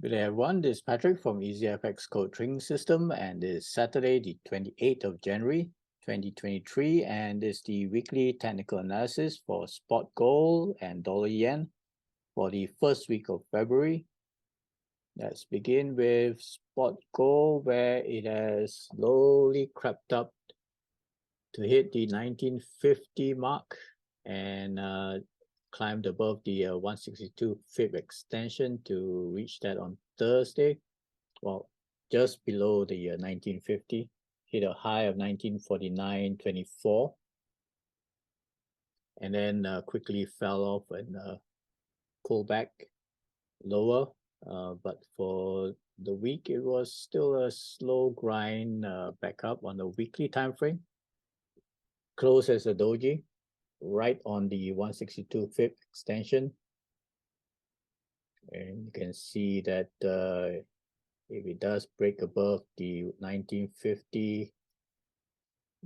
Good day, everyone. This is Patrick from EasyFX Code Trading System, and it's Saturday, the 28th of January, 2023, and it's the weekly technical analysis for spot gold and dollar yen for the first week of February. Let's begin with spot gold, where it has slowly crept up to hit the 1950 mark and climbed above the 162 fib extension to reach that on Thursday. Well, just below the 1950, hit a high of 1949.24, and then quickly fell off and pulled back lower. But for the week, it was still a slow grind back up on the weekly time frame. Close as a doji, right on the 162 fib extension, and you can see that if it does break above the 1950,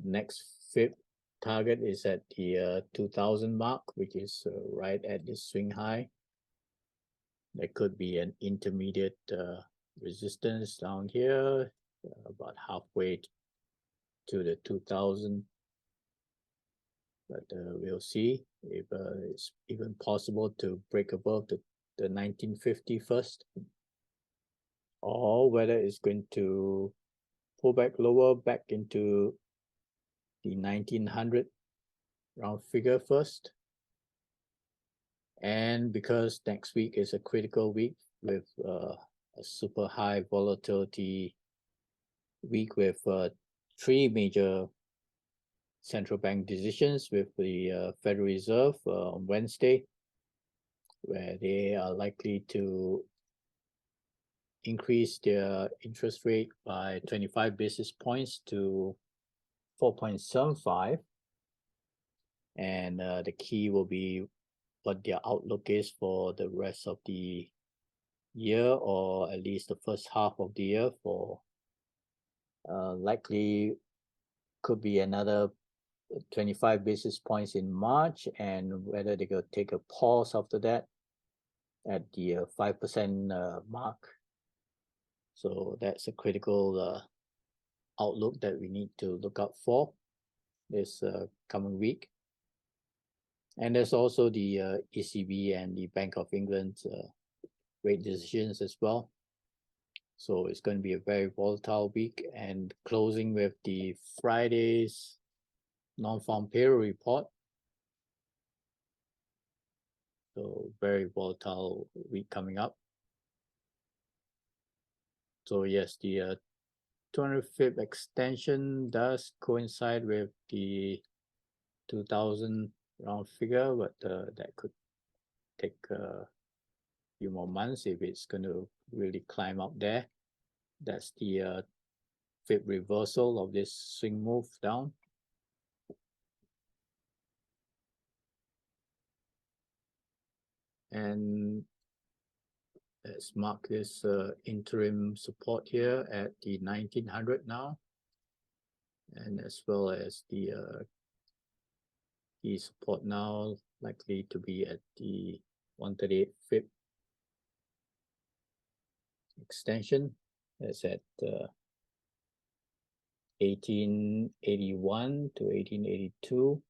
next fib target is at the 2000 mark, which is right at the swing high. There could be an intermediate resistance down here, about halfway to the 2000. But we'll see if it's even possible to break above the 1950 first, or whether it's going to pull back lower back into the 1900 round figure first. And because next week is a critical week with a super high volatility week with three major central bank decisions, with the Federal Reserve on Wednesday, where they are likely to increase their interest rate by 25 basis points to 4.75. And the key will be what their outlook is for the rest of the year, or at least the first half of the year. For likely could be another 25 basis points in March, and whether they could take a pause after that at the 5% mark. So that's a critical outlook that we need to look out for this coming week. And there's also the ECB and the Bank of England rate decisions as well. So it's going to be a very volatile week, and closing with the Friday's non-farm payroll report. So very volatile week coming up. So yes, the 200 fib extension does coincide with the 2000 round figure, but that could take a few more months if it's going to really climb up there. That's the fib reversal of this swing move down. And let's mark this interim support here at the 1900 now, and as well as the key support now likely to be at the 138 fib extension. That's at 1881 to 1882.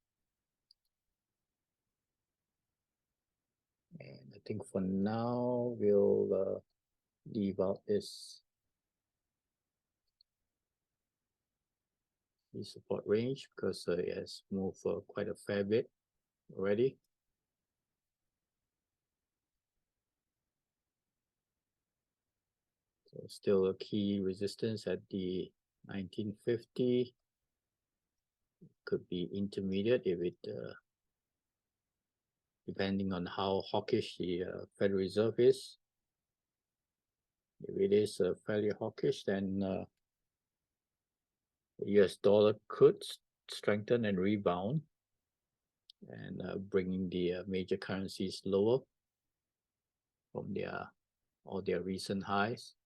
And I think for now we'll leave out this support range, because it has moved quite a fair bit already. So still a key resistance at the 1950. Could be intermediate if it depending on how hawkish the Federal Reserve is. If it is fairly hawkish, then the US dollar could strengthen and rebound, and bringing the major currencies lower from all their recent highs.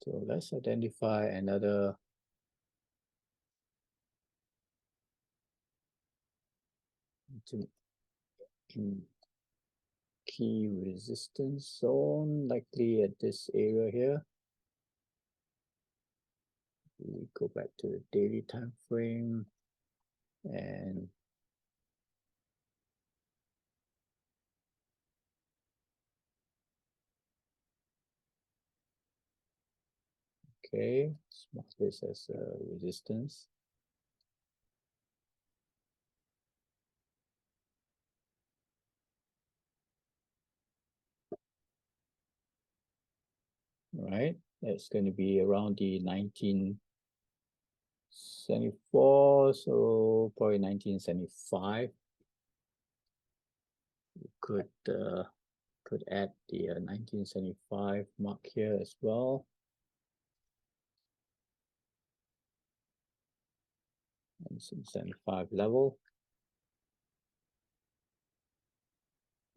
So let's identify another in key resistance zone, likely at this area here. We go back to the daily time frame and okay, let's mark this as a resistance. Right, that's going to be around the 1974, so probably 1975. We could add the 1975 mark here as well. 1975 level.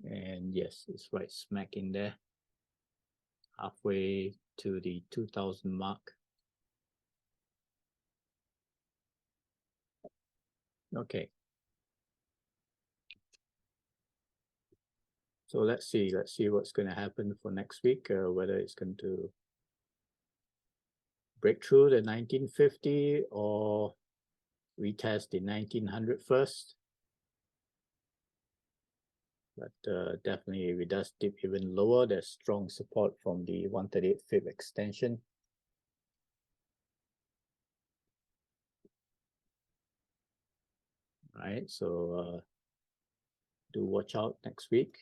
And yes, it's right smack in there, halfway to the 2000 mark. Okay. So let's see what's going to happen for next week, whether it's going to break through the 1950 or retest the 1900 first. But definitely if it does dip even lower, there's strong support from the 138 fib extension. All right, so do watch out next week.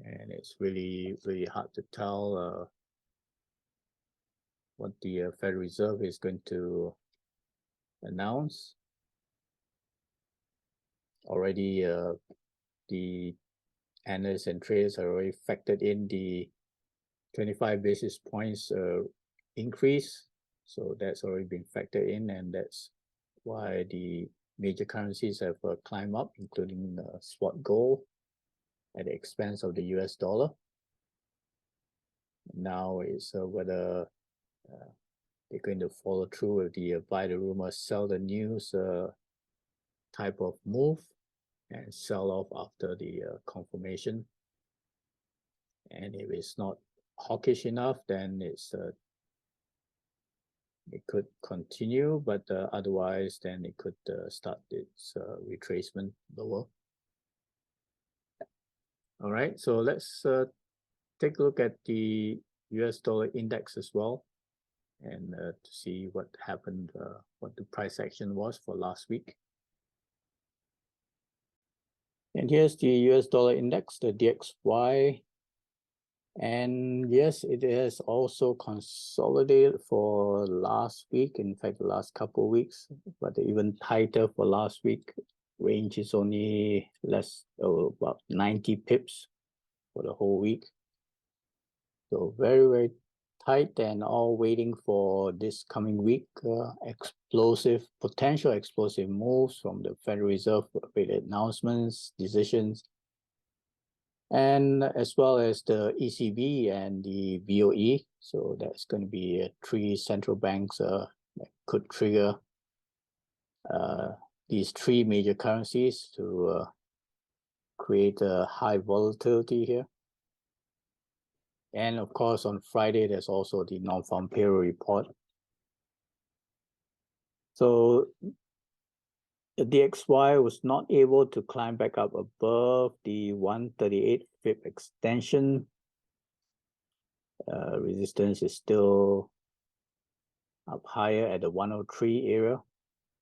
And it's really hard to tell what the Federal Reserve is going to announce. Already the analysts and traders are already factored in the 25 basis points increase. So that's already been factored in, and that's why the major currencies have climbed up, including spot gold at the expense of the US dollar. Now is whether they're going to follow through with the buy the rumor, sell the news type of move and sell off after the confirmation. And if it's not hawkish enough, then it could continue, but otherwise then it could start its retracement lower. All right, so let's take a look at the US dollar index as well, and to see what happened, what the price action was for last week. And here's the US dollar index, the DXY. And yes, it has also consolidated for last week, in fact, the last couple of weeks, but even tighter for last week. Range is only about 90 pips for the whole week. So very tight, and all waiting for this coming week, potential explosive moves from the Federal Reserve with announcements, decisions, and as well as the ECB and the BOE. So that's going to be three central banks that could trigger these three major currencies to create a high volatility here. And of course, on Friday, there's also the non-farm payroll report. So the DXY was not able to climb back up above the 138 fib extension. Resistance is still up higher at the 103 area,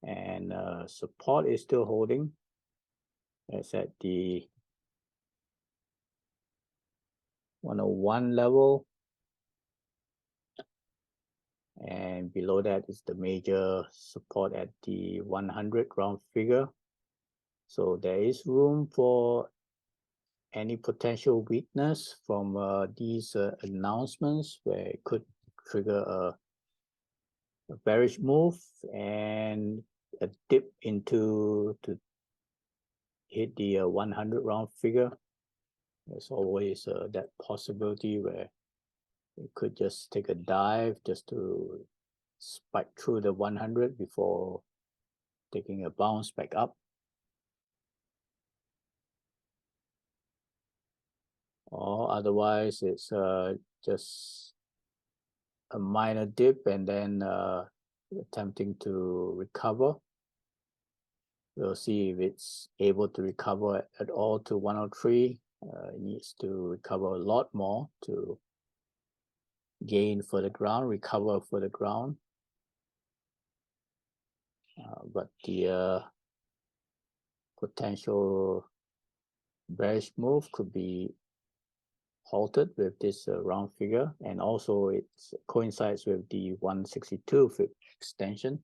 and support is still holding. That's at the 101 level, and below that is the major support at the 100 round figure. So there is room for any potential weakness from these announcements, where it could trigger a bearish move and a dip into hit the 100 round figure. There's always that possibility where it could just take a dive just to spike through the 100 before taking a bounce back up. Or otherwise, it's just a minor dip and then attempting to recover. We'll see if it's able to recover at all to 103. It needs to recover a lot more to gain further ground, recover further ground. But the potential bearish move could be halted with this round figure, and also it coincides with the 162 extension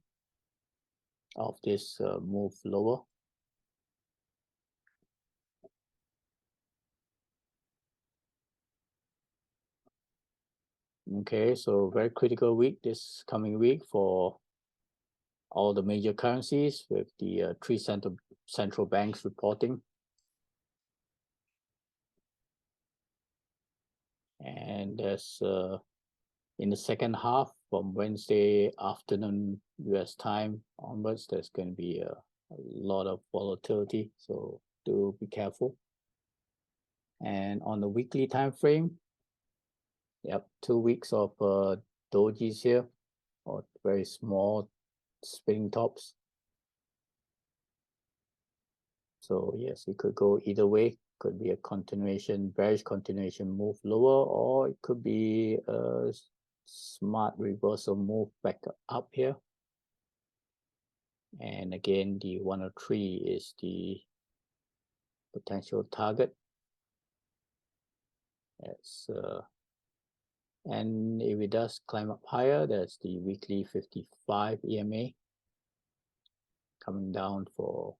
of this move lower. Okay, so very critical week this coming week for all the major currencies with the three central banks reporting. And there's in the second half from Wednesday afternoon US time onwards, there's going to be a lot of volatility, so do be careful. And on the weekly time frame, yep, 2 weeks of dojis here, or very small spinning tops. So yes, it could go either way. Could be a continuation, bearish continuation move lower, or it could be a smart reversal move back up here. And again, the 103 is the potential target. And if it does climb up higher, that's the weekly 55 EMA coming down for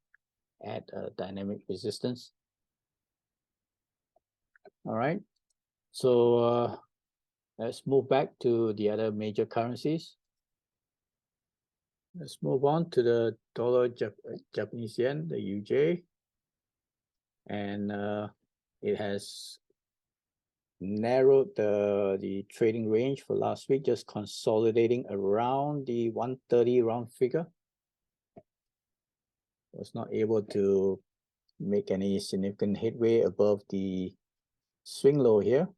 at a dynamic resistance. All right, so let's move back to the other major currencies. Let's move on to the dollar Japanese yen, the UJ, and it has narrowed the trading range for last week, just consolidating around the 130 round figure. Was not able to make any significant headway above the swing low here.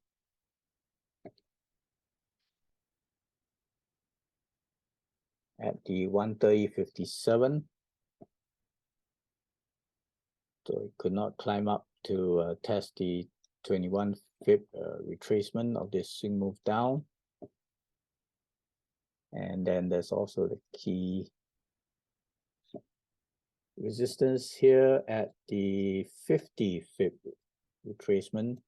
At the 130.57. So it could not climb up to test the 21 pip retracement of this swing move down. And then there's also the key resistance here at the 50 pip retracement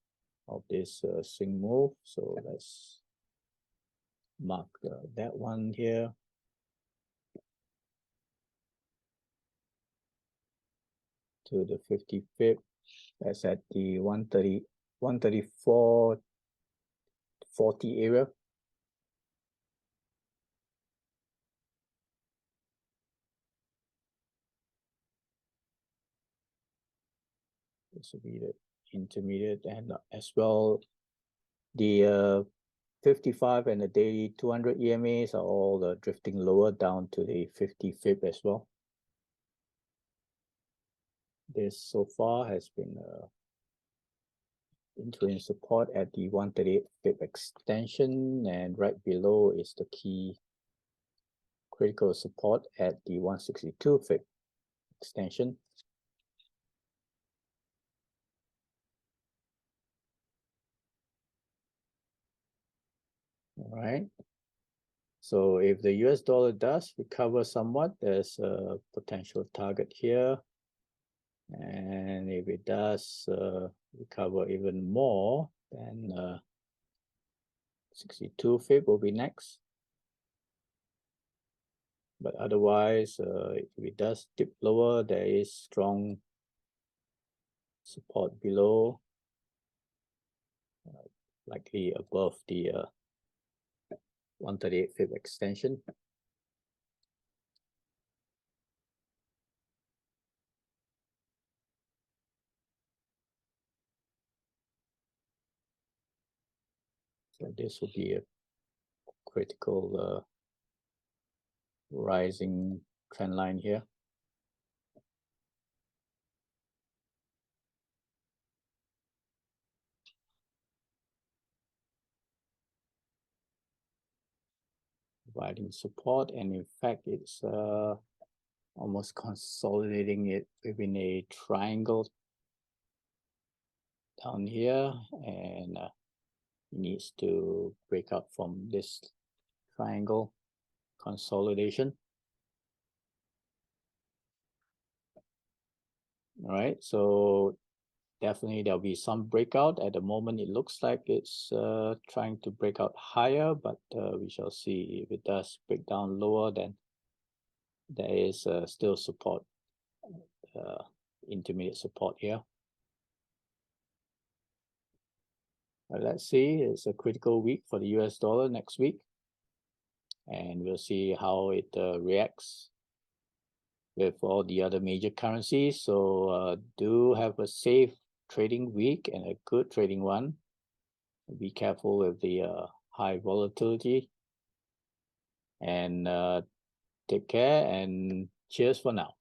of this swing move. So let's mark that one here. To the 50 pip, that's at the 134.40 area. This will be the intermediate, and as well the 55 and the daily 200 EMAs are all drifting lower down to the 50 pip as well. This so far has been into support at the 138 pip extension, and right below is the key critical support at the 162 pip extension. All right. So if the US dollar does recover somewhat, there's a potential target here. And if it does recover even more, then 62 pip will be next. But otherwise, if it does dip lower, there is strong support below, likely above the 138 pip extension. So this will be a critical rising trend line here. Providing support, and in fact it's almost consolidating it within a triangle down here, and needs to break out from this triangle consolidation. All right, so definitely there'll be some breakout. At the moment it looks like it's trying to break out higher, but we shall see. If it does break down lower, then there is still support, intermediate support here. Let's see, it's a critical week for the US dollar next week, and we'll see how it reacts with all the other major currencies. So do have a safe trading week and a good trading one. Be careful with the high volatility, and take care, and cheers for now.